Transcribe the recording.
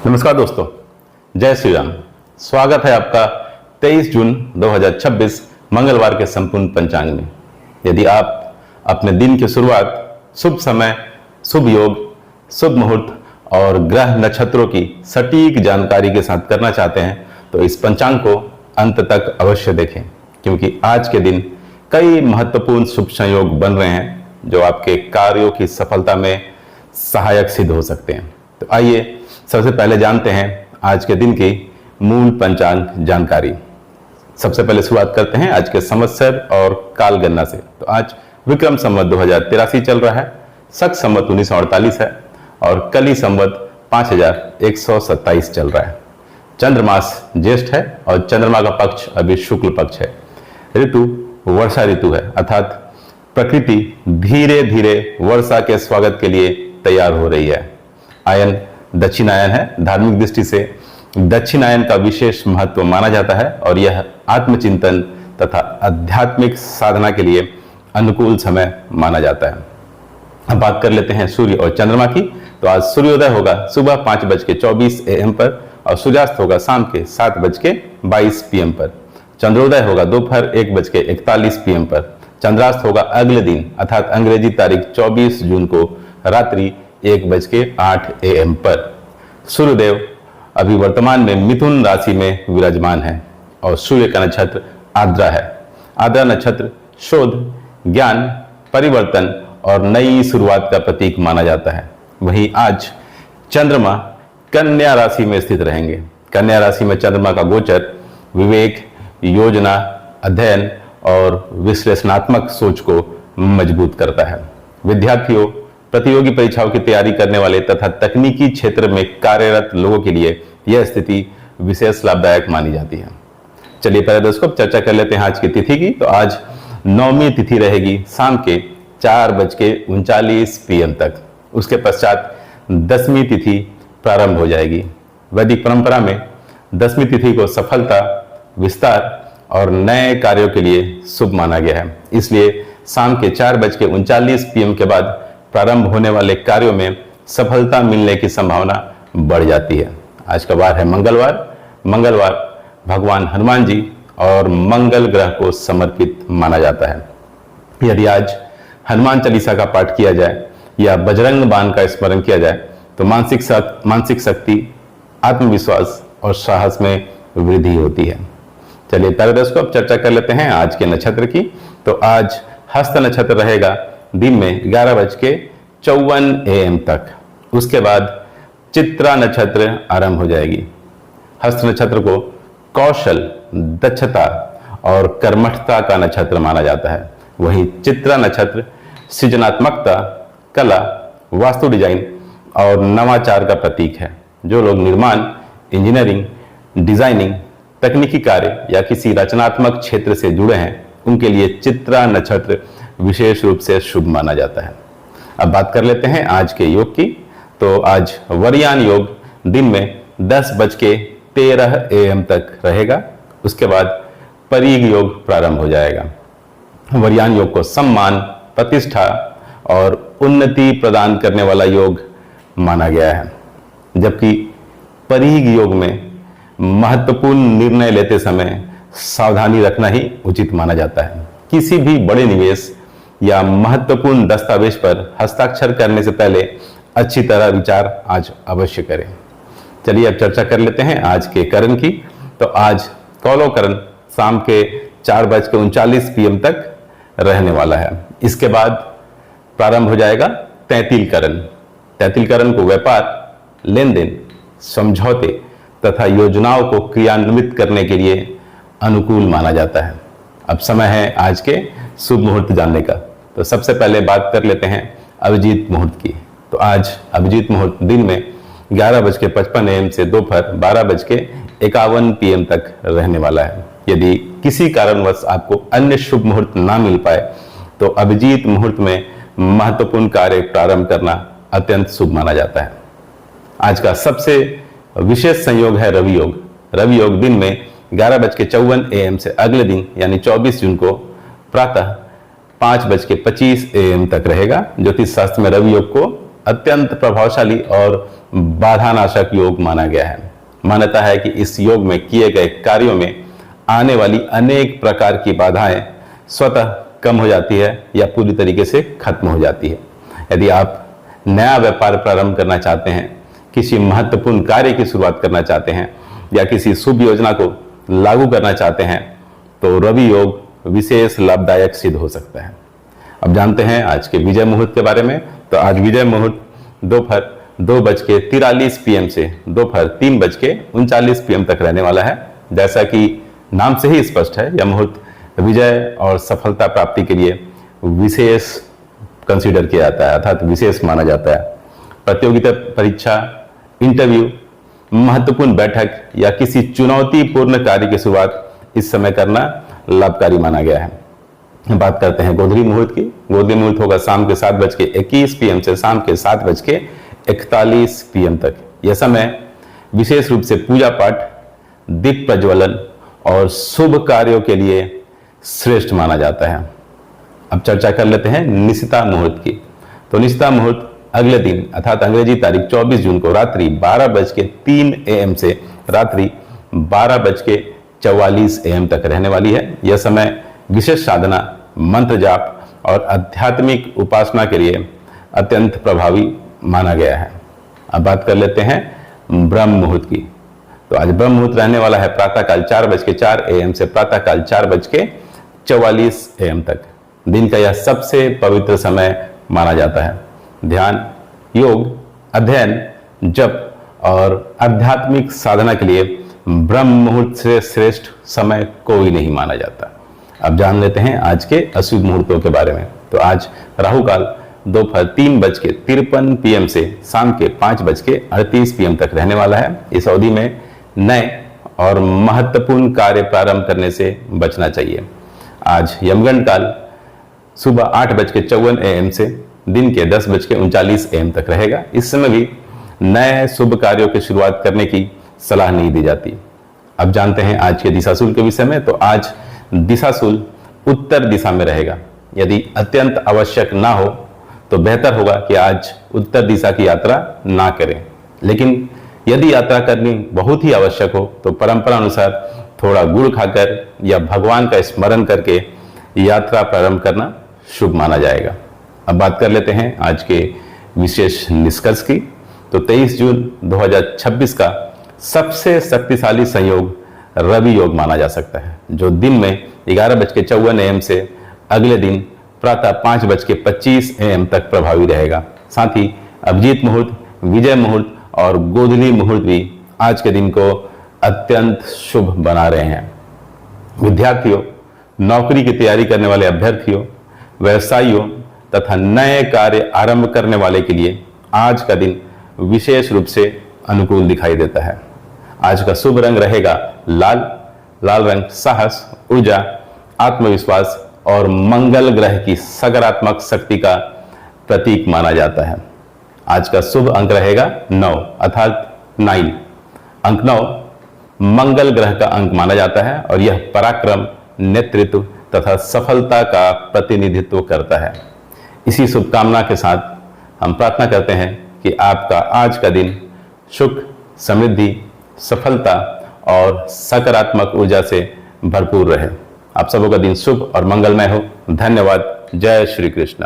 नमस्कार दोस्तों, जय श्री राम। स्वागत है आपका 23 जून 2026 मंगलवार के संपूर्ण पंचांग में। यदि आप अपने दिन की शुरुआत शुभ समय, शुभ योग, शुभ मुहूर्त और ग्रह नक्षत्रों की सटीक जानकारी के साथ करना चाहते हैं तो इस पंचांग को अंत तक अवश्य देखें, क्योंकि आज के दिन कई महत्वपूर्ण शुभ संयोग बन रहे हैं जो आपके कार्यों की सफलता में सहायक सिद्ध हो सकते हैं। तो आइए सबसे पहले जानते हैं आज के दिन की मूल पंचांग जानकारी। सबसे पहले शुरुआत करते हैं आज के संवत्सर और काल गणना से। तो आज विक्रम संवत 2083 चल रहा है, शक संवत 1948 है और कली संवत 5127 चल रहा है। चंद्रमास ज्येष्ठ है और चंद्रमा का पक्ष अभी शुक्ल पक्ष है। ऋतु वर्षा ऋतु है, अर्थात प्रकृति धीरे धीरे वर्षा के स्वागत के लिए तैयार हो रही है। आयन दक्षिणायन है। धार्मिक दृष्टि से दक्षिणायन का विशेष महत्व माना जाता है और यह आत्मचिंतन तथा आध्यात्मिक साधना के लिए अनुकूल समय माना जाता है। अब बात कर लेते हैं सूर्य और चंद्रमा की। तो आज सूर्योदय होगा सुबह 5:24 AM पर और सूर्यास्त होगा शाम के 7:22 PM पर। चंद्रोदय होगा दोपहर 1:41 PM पर। चंद्रास्त होगा अगले दिन अर्थात अंग्रेजी तारीख 24 जून को रात्रि 1:08 AM पर। सूर्यदेव अभी वर्तमान में मिथुन राशि में विराजमान है और सूर्य का नक्षत्र आर्द्रा है। आर्द्रा नक्षत्र शोध, ज्ञान, परिवर्तन और नई शुरुआत का प्रतीक माना जाता है। वहीं आज चंद्रमा कन्या राशि में स्थित रहेंगे। कन्या राशि में चंद्रमा का गोचर विवेक, योजना, अध्ययन और विश्लेषणात्मक सोच को मजबूत करता है। विद्यार्थियों, प्रतियोगी परीक्षाओं की तैयारी करने वाले तथा तकनीकी क्षेत्र में कार्यरत लोगों के लिए यह स्थिति विशेष लाभदायक मानी जाती है। चलिए पहले दोस्तों चर्चा कर लेते हैं आज की तिथि की। तो आज नवमी तिथि रहेगी शाम के 4:39 PM तक। उसके पश्चात दसवीं तिथि प्रारंभ हो जाएगी। वैदिक परंपरा में दसवीं तिथि को सफलता, विस्तार और नए कार्यों के लिए शुभ माना गया है। इसलिए शाम के 4:39 PM के बाद प्रारंभ होने वाले कार्यों में सफलता मिलने की संभावना बढ़ जाती है। आज का वार है मंगलवार। मंगलवार भगवान हनुमान जी और मंगल ग्रह को समर्पित माना जाता है। यदि आज हनुमान चालीसा का पाठ किया जाए या बजरंग बाण का स्मरण किया जाए तो मानसिक शक्ति, आत्मविश्वास और साहस में वृद्धि होती है। चलिए पहले दोस्तों अब चर्चा कर लेते हैं आज के नक्षत्र की। तो आज हस्त नक्षत्र रहेगा दिन में 11:54 AM तक। उसके बाद चित्रा नक्षत्र आरंभ हो जाएगी। हस्त नक्षत्र को कौशल, दक्षता और कर्मठता का नक्षत्र माना जाता है। वहीं चित्रा नक्षत्र सृजनात्मकता, कला, वास्तु डिजाइन और नवाचार का प्रतीक है। जो लोग निर्माण, इंजीनियरिंग, डिजाइनिंग, तकनीकी कार्य या किसी रचनात्मक क्षेत्र से जुड़े हैं उनके लिए चित्रा नक्षत्र विशेष रूप से शुभ माना जाता है। अब बात कर लेते हैं आज के योग की। तो आज वरयान योग दिन में 10:13 AM तक रहेगा। उसके बाद परीग योग प्रारंभ हो जाएगा। वरयान योग को सम्मान, प्रतिष्ठा और उन्नति प्रदान करने वाला योग माना गया है, जबकि परीग योग में महत्वपूर्ण निर्णय लेते समय सावधानी रखना ही उचित माना जाता है। किसी भी बड़े निवेश या महत्वपूर्ण दस्तावेज पर हस्ताक्षर करने से पहले अच्छी तरह विचार आज अवश्य करें। चलिए अब चर्चा कर लेते हैं आज के करण की। तो आज कौलो करण शाम के 4:39 PM तक रहने वाला है। इसके बाद प्रारंभ हो जाएगा तैंतिल करण। तैंतिल करण को व्यापार, लेन देन, समझौते तथा योजनाओं को क्रियान्वित करने के लिए अनुकूल माना जाता है। अब समय है आज के शुभ मुहूर्त जानने का। तो सबसे पहले बात कर लेते हैं अभिजीत मुहूर्त की। तो आज अभिजीत मुहूर्त दिन में 11:55 AM से दोपहर 12:51 PM तक रहने वाला है। यदि किसी कारणवश आपको अन्य शुभ मुहूर्त ना मिल पाए तो अभिजीत मुहूर्त में महत्वपूर्ण कार्य प्रारंभ करना अत्यंत शुभ माना जाता है। आज का सबसे विशेष संयोग है रवि योग। रवि योग दिन में 11:54 AM से अगले दिन यानी 24 जून को प्रातः 5:25 AM तक रहेगा। ज्योतिष शास्त्र में रवि योग को अत्यंत प्रभावशाली और बाधानाशक योग माना गया है। मान्यता है कि इस योग में किए गए कार्यों में आने वाली अनेक प्रकार की बाधाएं स्वतः कम हो जाती है या पूरी तरीके से खत्म हो जाती है। यदि आप नया व्यापार प्रारंभ करना चाहते हैं, किसी महत्वपूर्ण कार्य की शुरुआत करना चाहते हैं या किसी शुभ योजना को लागू करना चाहते हैं, तो रवि योग विशेष लाभदायक सिद्ध हो सकता है। अब जानते हैं आज के विजय मुहूर्त के बारे में। तो आज विजय मुहूर्त दोपहर 2:43 PM से दोपहर 3:39 PM तक रहने वाला है। जैसा कि नाम से ही स्पष्ट है, यह मुहूर्त विजय और सफलता प्राप्ति के लिए विशेष कंसीडर किया जाता है, अर्थात विशेष माना जाता है। प्रतियोगिता परीक्षा, इंटरव्यू, महत्वपूर्ण बैठक या किसी चुनौतीपूर्ण कार्य की शुरुआत इस समय करना लाभकारी माना गया है। बात करते हैं गोधूली मुहूर्त की। गोधूली मुहूर्त होगा शाम के 7:21 PM से शाम के 7:41 PM तक। यह समय विशेष रूप से पूजा पाठ, दीप प्रज्वलन और शुभ कार्यों के लिए श्रेष्ठ माना जाता है। अब चर्चा कर लेते हैं निशिता मुहूर्त की। तो निशिता मुहूर्त अगले दिन अर्थात अंग्रेजी तारीख 24 जून को रात्रि 12:03 AM से रात्रि 12:44 AM तक रहने वाली है। यह समय विशेष साधना, मंत्र जाप और आध्यात्मिक उपासना के लिए अत्यंत प्रभावी माना गया है। अब बात कर लेते हैं ब्रह्म मुहूर्त की। तो आज ब्रह्म मुहूर्त रहने वाला है प्रातःकाल 4:04 AM से प्रातःकाल 4:44 AM तक। दिन का यह सबसे पवित्र समय माना जाता है। ध्यान, योग, अध्ययन, जप और आध्यात्मिक साधना के लिए ब्रह्म मुहूर्त से श्रेष्ठ समय कोई नहीं माना जाता। अब जान लेते हैं आज के अशुभ मुहूर्तों के बारे में। तो आज राहु काल दोपहर 3:53 PM से शाम के 5:38 PM तक रहने वाला है। इस अवधि में नए और महत्वपूर्ण कार्य प्रारंभ करने से बचना चाहिए। आज यमगंड काल सुबह 8:54 AM से दिन के 10:39 AM तक रहेगा। इस समय भी नए शुभ कार्यों की शुरुआत करने की सलाह नहीं दी जाती। अब जानते हैं आज के दिशाशूल के विषय में। तो आज दिशाशूल उत्तर दिशा में रहेगा। यदि अत्यंत आवश्यक ना हो तो बेहतर होगा कि आज उत्तर दिशा की यात्रा ना करें। लेकिन यदि यात्रा करनी बहुत ही आवश्यक हो तो परंपरा अनुसार थोड़ा गुड़ खाकर या भगवान का स्मरण करके यात्रा प्रारंभ करना शुभ माना जाएगा। अब बात कर लेते हैं आज के विशेष निष्कर्ष की। तो 23 जून 2026 का सबसे शक्तिशाली संयोग रवि योग माना जा सकता है, जो दिन में 11:54 AM से अगले दिन प्रातः 5:25 AM तक प्रभावी रहेगा। साथ ही अभिजीत मुहूर्त, विजय मुहूर्त और गोधूली मुहूर्त भी आज के दिन को अत्यंत शुभ बना रहे हैं। विद्यार्थियों, नौकरी की तैयारी करने वाले अभ्यर्थियों, व्यवसायियों तथा नए कार्य आरंभ करने वाले के लिए आज का दिन विशेष रूप से अनुकूल दिखाई देता है। आज का शुभ रंग रहेगा लाल। लाल रंग साहस, ऊर्जा, आत्मविश्वास और मंगल ग्रह की सकारात्मक शक्ति का प्रतीक माना जाता है। आज का शुभ अंक रहेगा 9 अर्थात 9। अंक 9 मंगल ग्रह का अंक माना जाता है और यह पराक्रम, नेतृत्व तथा सफलता का प्रतिनिधित्व करता है। इसी शुभकामना के साथ हम प्रार्थना करते हैं कि आपका आज का दिन सुख, समृद्धि, सफलता और सकारात्मक ऊर्जा से भरपूर रहे। आप सबों का दिन शुभ और मंगलमय हो। धन्यवाद। जय श्री कृष्ण।